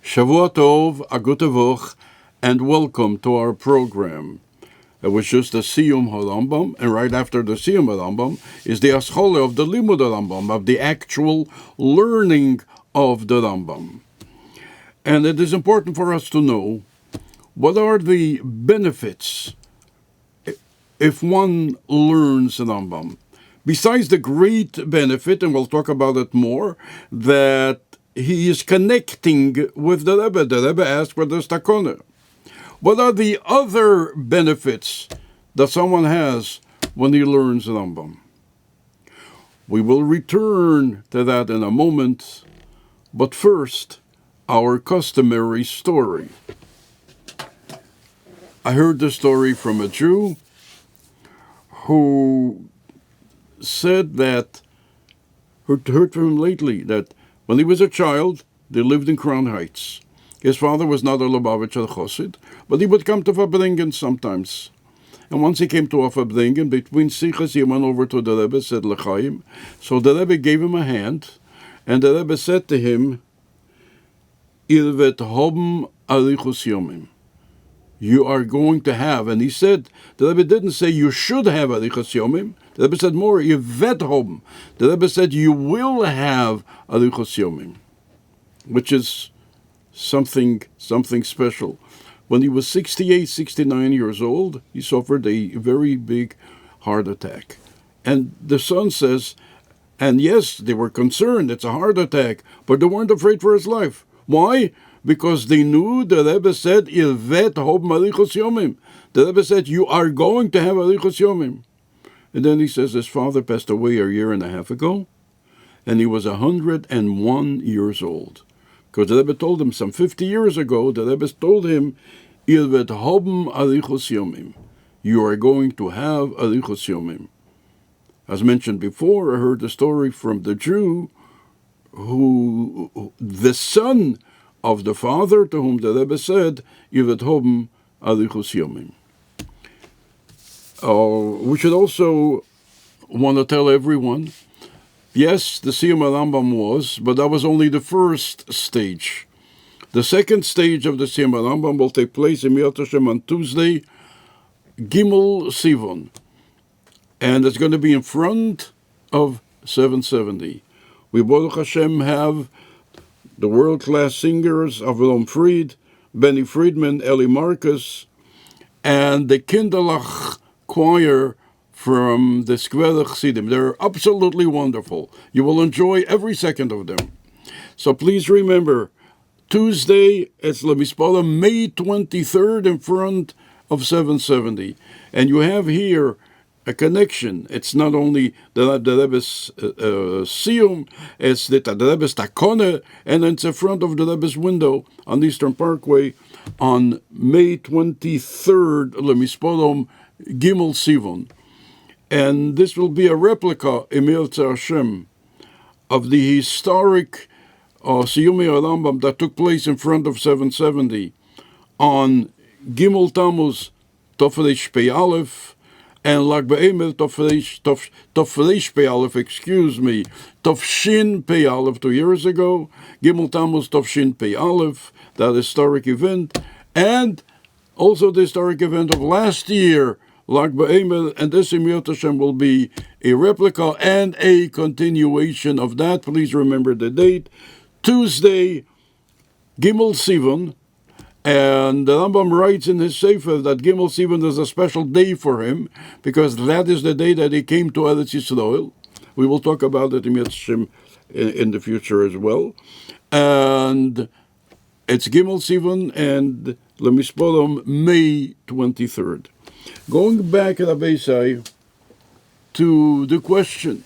Shavua Tov, a gute Woche, and welcome to our program. It was just the Siyum Rambam, and right after the Siyum Rambam is the Aschole of the Limud Rambam, of the actual learning of the Rambam. And it is important for us to know what are the benefits if one learns the Rambam. Besides the great benefit, and we'll talk about it more, that he is connecting with the Rebbe. The Rebbe asked for the stakona. What are the other benefits that someone has when he learns Rambam? We will return to that in a moment, but first, our customary story. I heard the story from a Jew who said that, heard from him lately, that when he was a child, they lived in Crown Heights. His father was not a Lubavitcher Chassid, but he would come to Fabringen sometimes. And once he came to Fabringen, between Sichas, he went over to the Rebbe, said L'chaim. So the Rebbe gave him a hand, and the Rebbe said to him, Ir vet hoben arichus yomim. You are going to have, and he said, the Rebbe didn't say you should have arichus yomim. The Rebbe said more, Ir vet hoben. The Rebbe said you will have arichus yomim, which is something special. When he was 68, 69 years old, he suffered a very big heart attack. And the son says, and yes, they were concerned, it's a heart attack, but they weren't afraid for his life. Why? Because they knew the Rebbe said, Ir vet hoben arichus yomim. The Rebbe said, you are going to have arichus yomim. And then he says his father passed away a year and a half ago, and he was 101 years old. Because the Rebbe told him some 50 years ago, the Rebbe told him, Ir vet hoben arichus yomim. You are going to have arichus yomim. As mentioned before, I heard the story from the Jew who the son of the father to whom the Rebbe said, Ir vet hoben arichus yomim. We should also want to tell everyone, yes, the Siyum Rambam was, but that was only the first stage. The second stage of the Siyum Rambam will take place in Miyat Hashem on Tuesday, Gimel Sivon. And it's going to be in front of 770. We, Baruch Hashem, have the world-class singers of Avraham Fried, Benny Friedman, Eli Marcus, and the Kinderlach choir from the Square Chassidim. They're absolutely wonderful. You will enjoy every second of them. So please remember, Tuesday, it's Lemispala, May 23rd in front of 770. And you have here a connection. It's not only the Rebbe's Siyum, it's the Rebbe's Takone, and it's in front of the Rebbe's window on Eastern Parkway on May 23rd, Lemispalom, Gimel Sivon. And this will be a replica, Emir Hashem, of the historic Siyum Rambam that took place in front of 770 on Gimel Tammuz Tofresh Pei Aleph and Lag BaOmer Tofresh Pei Aleph, Tofshin Pei Aleph 2 years ago, Gimel Tammuz Tofshin Pei Aleph, that historic event, and also the historic event of last year, Lag BaOmer, and this Emir Hashem will be a replica and a continuation of that. Please remember the date, Tuesday, Gimel Sivan, and the Rambam writes in his Sefer that Gimel Sivan is a special day for him, because that is the day that he came to Eretz Yisrael. We will talk about it in the future as well. And it's Gimel Sivan and Lemispolom, May 23rd. Going back, Rabbi Say, to the question,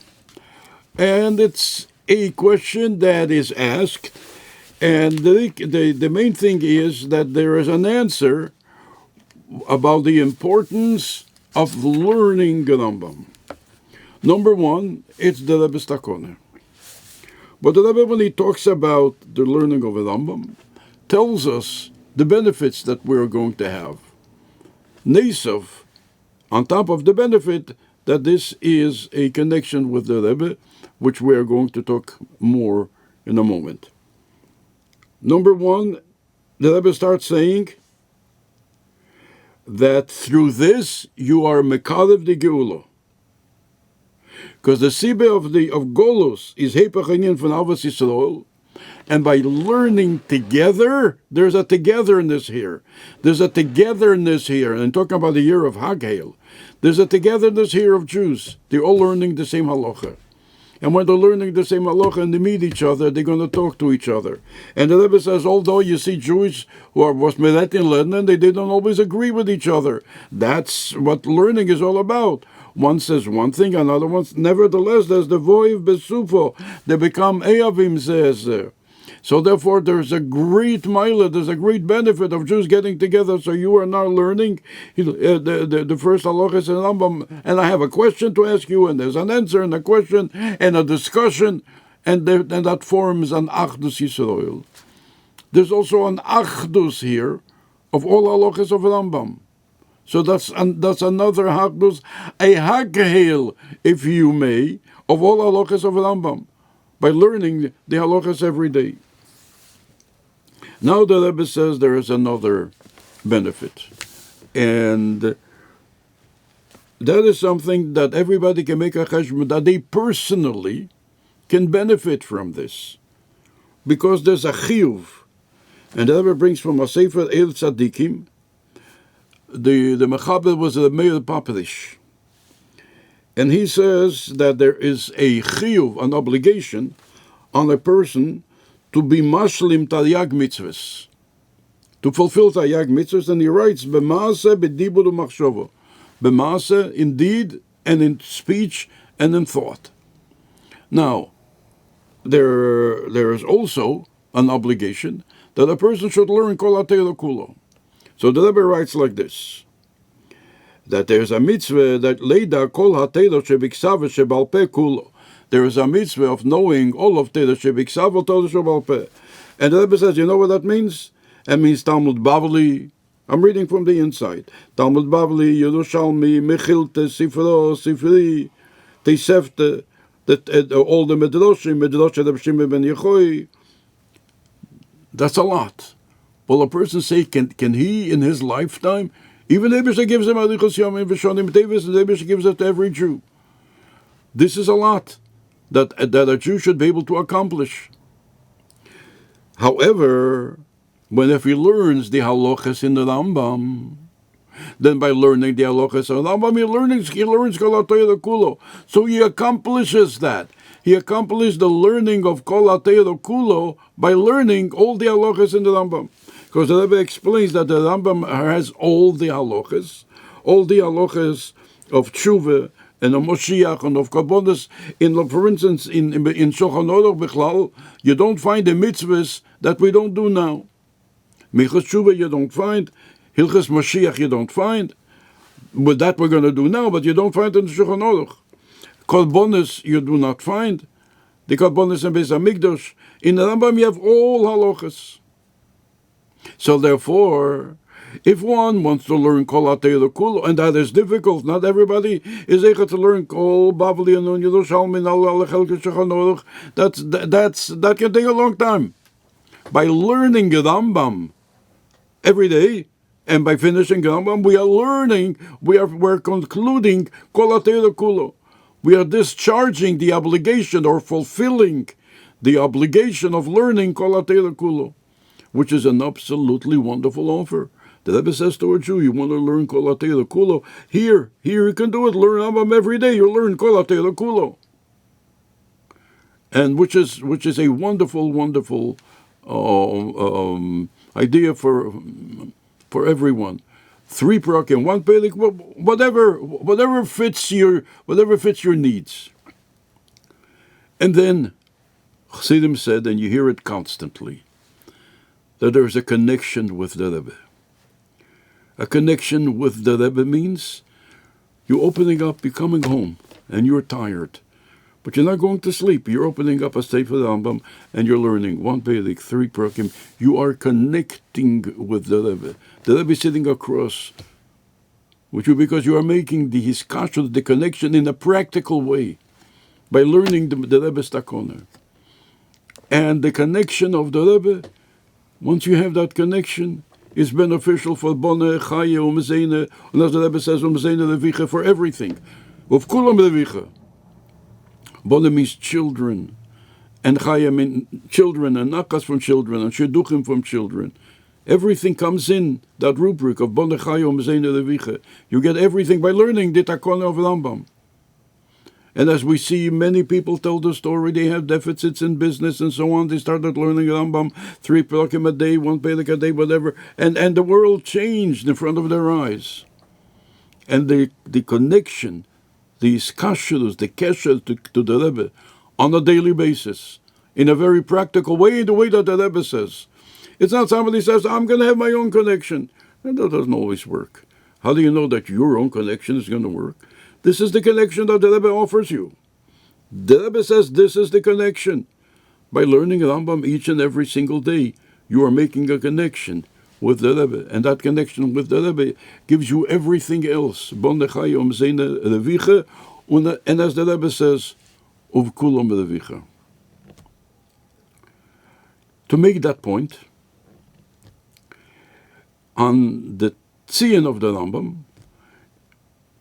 and it's a question that is asked, and the main thing is that there is an answer about the importance of learning Rambam. Number one, it's the Rebbe's Takone. But the Rebbe, when he talks about the learning of Rambam, tells us the benefits that we're going to have. Nesov, on top of the benefit that this is a connection with the Rebbe, which we are going to talk more in a moment. Number one, the Rebbe starts saying that through this you are mekadev the geula. Because the sibe of Golus is Hepach Inyan von Avos Yisrael, and by learning together, there's a togetherness here. There's a togetherness here, and talking about the year of Haghail, there's a togetherness here of Jews. They're all learning the same halacha. And when they're learning the same halacha and they meet each other, they're going to talk to each other. And the Rebbe says, although you see Jews who are was melet in Lebanon, they don't always agree with each other. That's what learning is all about. One says one thing, another one. Nevertheless, there's the voiv besufo. They become eavim, says. So therefore, there's a great milah, there's a great benefit of Jews getting together. So you are now learning the first halachas in Rambam, and I have a question to ask you, and there's an answer and a question and a discussion, and that forms an achdus Yisrael. There's also an achdus here of all halachas of Rambam. So that's another achdus, a hagheil, if you may, of all halachas of Rambam, by learning the halachas every day. Now the Rebbe says there is another benefit, and that is something that everybody can make a cheshbon, that they personally can benefit from this, because there's a chiyuv, and the Rebbe brings from a Sefer El Tzadikim. The Mechaber was the Meir Papadish, and he says that there is a chiyuv, an obligation, on a person to be mashlim taryag mitzvahs, to fulfill taryag mitzvahs, and he writes, b'maaseh b'dibur u'machshava, b'maaseh in deed and in speech and in thought. Now, there is also an obligation that a person should learn kol ha'torah kulo. So the Rebbe writes like this, that there's a mitzvah that leida kol ha'torah shebiksav shebal peh kulo. There is a mitzvah of knowing all of Torah shebiksav Torah shebal peh. And the Rebbe says, you know what that means? It means Talmud Bavli. I'm reading from the inside. Talmud Bavli, Yerushalmi, Mechilte, Sifro, Sifri, Tesefte, all the Medrashim, Rebbe Shimon ben Yochai. That's a lot. Well, a person say, can he in his lifetime, even Rebbe gives him Arichos Yomim V'Shonim Tevis, and Rebbe gives it to every Jew. This is a lot that a Jew should be able to accomplish. However, if he learns the halachas in the Rambam, then by learning the halachas in the Rambam, he learns Kol HaTorah Kulo. So he accomplishes that. He accomplished the learning of Kol HaTorah Kulo by learning all the halachas in the Rambam. Because the Rebbe explains that the Rambam has all the halachas of tshuva, and of Moshiach, and of Kabbonis. For instance, in Shulchan Aruch Bichlal, you don't find the mitzvahs that we don't do now. Michas Tshuva you don't find, Hilchas Moshiach you don't find. But that we're going to do now, but you don't find it in Shulchan Aruch. Kabbonis you do not find. The Kabbonis and Beis HaMikdash. In the Rambam you have all halachas. So therefore, if one wants to learn Kol HaTorah Kulo, and that is difficult, not everybody is able to learn Kol Bavli and Yerushalmi and all Chelkei Shulchan Aruch. That can take a long time. By learning Rambam every day, and by finishing Rambam, we're concluding Kol HaTorah Kulo. We are discharging the obligation or fulfilling the obligation of learning Kol HaTorah Kulo, which is an absolutely wonderful offer. The Rebbe says to a Jew, you want to learn Kol HaTorah Kulo? Here you can do it. Learn Rambam every day. You learn Kol HaTorah Kulo, and which is a wonderful, wonderful idea for everyone. 3 parakim, 1 pelik, whatever fits your needs. And then Chassidim said, and you hear it constantly, that there's a connection with the Rebbe. A connection with the Rebbe means you're opening up, you're coming home, and you're tired. But you're not going to sleep. You're opening up a Sefer Rambam, and you're learning 1 perik, 3 parakim. You are connecting with the Rebbe. The Rebbe is sitting across with you because you are making the hiskashut, the connection, in a practical way by learning the Rebbe's takoner. And the connection of the Rebbe Once you have that connection, it's beneficial for Bonne, Chaye, Umzene, and as the Rebbe says, Umzene Levicha, for everything. Of Kulam Levicha. Bonne means children, and Chaye means children, and Nakas from children, and Shidduchim from children. Everything comes in that rubric of Bonne, Chaye, Umzene Levicha. You get everything by learning the Takona of Rambam. And as we see, many people tell the story, they have deficits in business and so on. They started learning Rambam, 3 perakim a day, 1 perek a day, whatever. And the world changed in front of their eyes. And the connection, the iskashus, the kesher to the Rebbe on a daily basis, in a very practical way, in the way that the Rebbe says. It's not somebody says, I'm going to have my own connection. And that doesn't always work. How do you know that your own connection is going to work? This is the connection that the Rebbe offers you. The Rebbe says this is the connection. By learning Rambam each and every single day, you are making a connection with the Rebbe. And that connection with the Rebbe gives you everything else. And as the Rebbe says, Uv kulam levicha. To make that point, on the Siyum of the Rambam,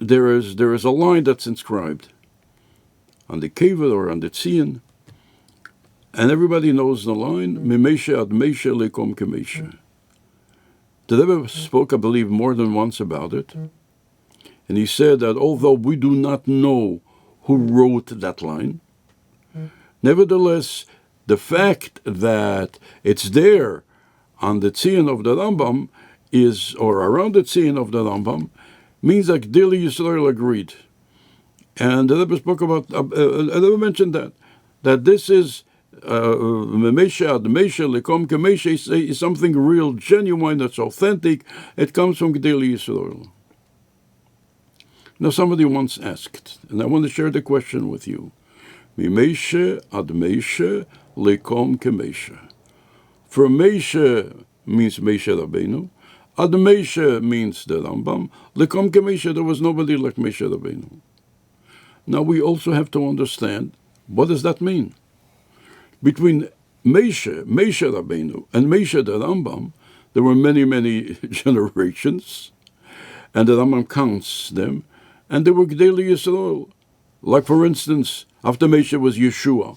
there is a line that's inscribed on the kever or on the Siyum, and everybody knows the line, Mimesha ad Mesha lekom kemesha. The Rebbe spoke, I believe, more than once about it, and he said that although we do not know who wrote that line, nevertheless, the fact that it's there on the Siyum of the Rambam is, or around the Siyum of the Rambam, means that Gdei Yisrael agreed. And the Rebbe spoke about, the Rebbe mentioned that this is, Memesha ad Mesha lekom kemesha is something real, genuine, that's authentic. It comes from Gdei Yisrael. Now somebody once asked, and I want to share the question with you. Memesha ad Mesha lekom kemesha. For Mesha means Mesha Rabbeinu. Ad Mesha means the Rambam. Lekom kemesha, there was nobody like Mesha Rabbeinu. Now we also have to understand, what does that mean? Between Mesha Rabbeinu, and Mesha the Rambam, there were many, many generations, and the Rambam counts them, and they were Gdei Yisrael. Like, for instance, after Mesha was Yeshua,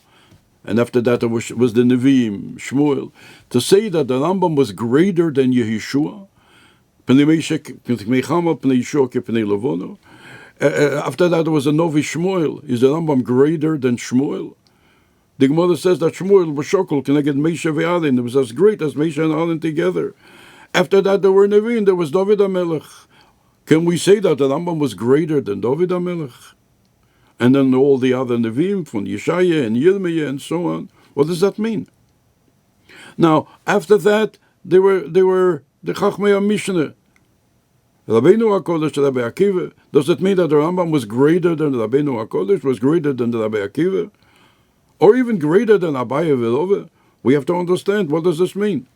and after that was the Nevi'im, Shmuel. To say that the Rambam was greater than Yeshua, after that there was a Novi Shmuel. Is the Rambam greater than Shmuel? The Gemara says that Shmuel was shokol keneged Mesha ve'Aaron. It was as great as Mesha and Aaron together. After that there were Nevi'im. There was David HaMelech. Can we say that the Rambam was greater than David HaMelech? And then all the other Nevi'im from Yeshaya and Yirmiyah and so on. What does that mean? Now, after that, they were the Chachmei HaMishnah. Rabbeinu HaKodesh, Rabbi Akiva. Does it mean that the Rambam was greater than Rabbeinu HaKodesh, was greater than the Rabbi Akiva? Or even greater than Abaye V'Rove? We have to understand, what does this mean?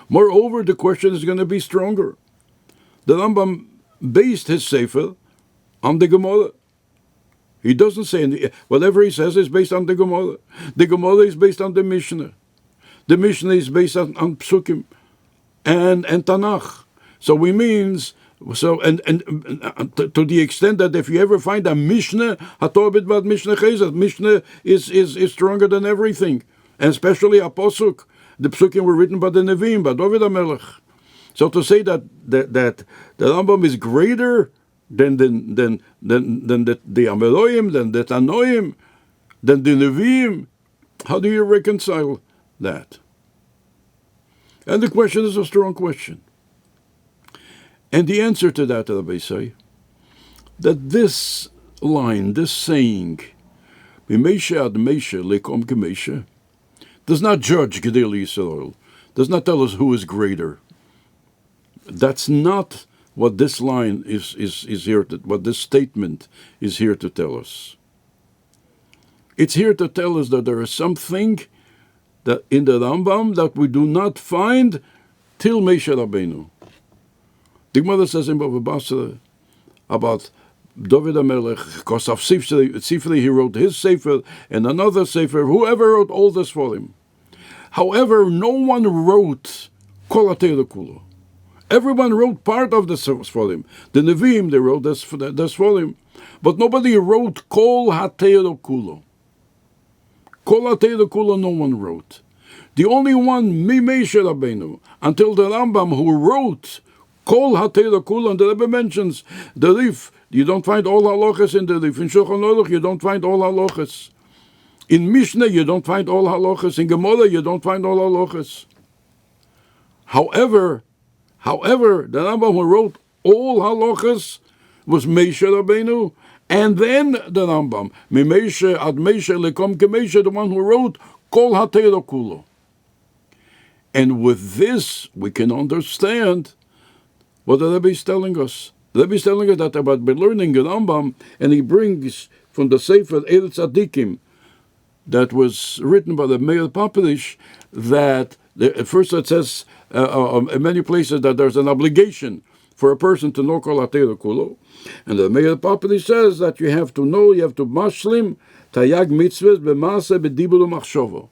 Moreover, the question is going to be stronger. The Rambam based his Sefer on the Gemara. He doesn't say, whatever he says is based on the Gemara. The Gemara is based on the Mishnah. The Mishnah is based on Psukim and Tanakh. So we means, so and to the extent that if you ever find a Mishnah, Hatobit Bad Mishnah Chesed, Mishnah is stronger than everything, and especially a Posuk. The Psukim were written by the Nevi'im, by David HaMelech. So to say that the Rambam is greater than the Ameroim, than the Tanoim, than the Nevi'im, how do you reconcile that? And the question is a strong question. And the answer to that, Rabbi say, that this line, this saying, Mimesha ad Mesha lekom kemesha, does not judge Gdei Yisrael, does not tell us who is greater. That's not what this line is here to, what this statement is here to tell us. It's here to tell us that there is something that in the Rambam that we do not find till Mesha Rabbeinu. The Gemara says in Bava Basra about David HaMelech, because of Sifri he wrote his Sefer, and another Sefer, whoever wrote all this for him. However, no one wrote Kol HaTorah Kulo. Everyone wrote part of the Sforim. The Nevi'im, they wrote the Sforim. But nobody wrote Kol HaTorah Kulo. Kol HaTorah Kulo no one wrote. The only one, Moshe Rabbeinu, until the Rambam, who wrote Kol HaTorah Kulo, and the Rebbe mentions the Rif. You don't find all halachas in the Rif. In Shulchan Aruch, you don't find all halachas. In Mishnah, you don't find all halachas. In Gemara, you don't find all halachas. However, the Rambam who wrote all halachas was Moshe Rabbeinu, and then the Rambam, Mimeshe ad Moshe lekom kemeshe, the one who wrote Kol HaTorah Kulo. And with this, we can understand what the Rebbe is telling us. The Rebbe is telling us that about learning the Rambam, and he brings from the Sefer Eretz Tzadikim, that was written by the Meir Papadish, that at first it says in many places that there's an obligation for a person to know Kol HaTorah Kulo, and the Meir Papadish says that you have to know, you have to mashlim tayag mitzvahs b'maaseh b'dibur u'machshava.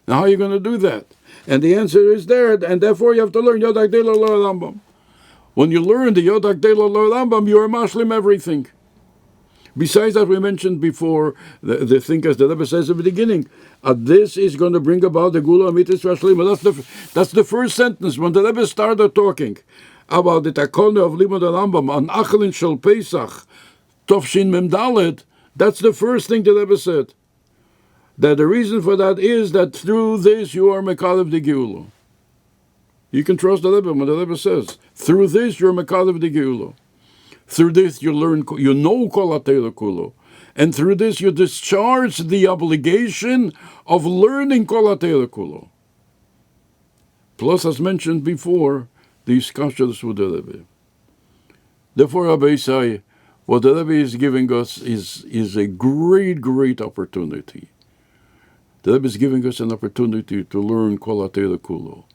Now how are you going to do that? And the answer is there, and therefore you have to learn Yod HaGdei Lo Rambam. When you learn the Yod HaGdei Lo Rambam, you are mashlim everything. Besides that, we mentioned before the thing as the Rebbe says at the beginning, this is going to bring about the Gula Amitis Rashlima. That's the first sentence. When the Rebbe started talking about the Takone of Limud Rambam on Achelin Shel Pesach, Tovshin Mem Dalet, that's the first thing the Rebbe said. That the reason for that is that through this you are Mekalev the Geula. You can trust the Rebbe when the Rebbe says, through this you're Mekalev the Geula. Through this you learn, you know Kol HaTorah Kulo. And through this you discharge the obligation of learning Kol HaTorah Kulo. Plus, as mentioned before, the Iskashas with the Rebbe. Therefore, Rabbi say, what the Rebbe is giving us is a great, great opportunity. The Rebbe is giving us an opportunity to learn Kol HaTorah Kulo.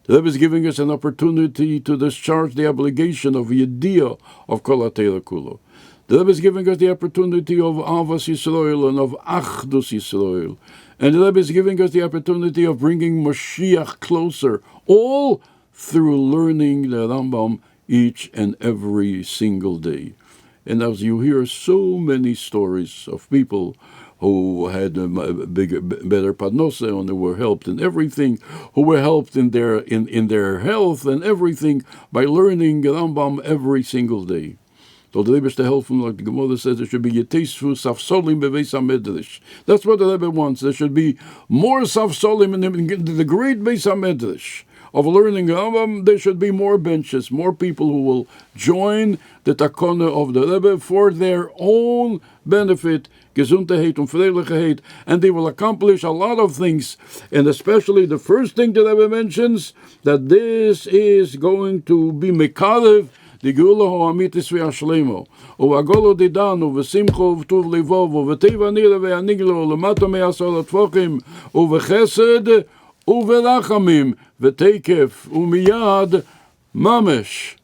The Rebbe is giving us an opportunity to discharge the obligation of Yediyah of Kol HaTorah Kulo. The Rebbe is giving us the opportunity of Avas Yisrael and of Achdus Yisrael. And the Rebbe is giving us the opportunity of bringing Mashiach closer, all through learning the Rambam each and every single day. And as you hear so many stories of people who had a better padnose, and who were helped in everything, who were helped in their health and everything by learning Rambam every single day. So the Rebbe is to help him, like the Gemara says, there should be yetesfu safsolim beveis hamedrash. That's what the Rebbe wants. There should be more safsolim in the great beis hamedrash of learning Rambam. There should be more benches, more people who will join the takone of the Rebbe for their own benefit, Gesundheit und Fröhlichkeit, and they will accomplish a lot of things. And especially the first thing the Rebbe mentions, that this is going to be Mekarev, the Geula Ha'amitis Ve'ashlemo, U'agolo Didanu, V'simcho V'tuv Livov, V'teva Nira Ve'aniglo, L'mato Me'asor Atfochim, U'v'chesed, U'v'rachamim, V'tekef, U'miyad, Mamesh.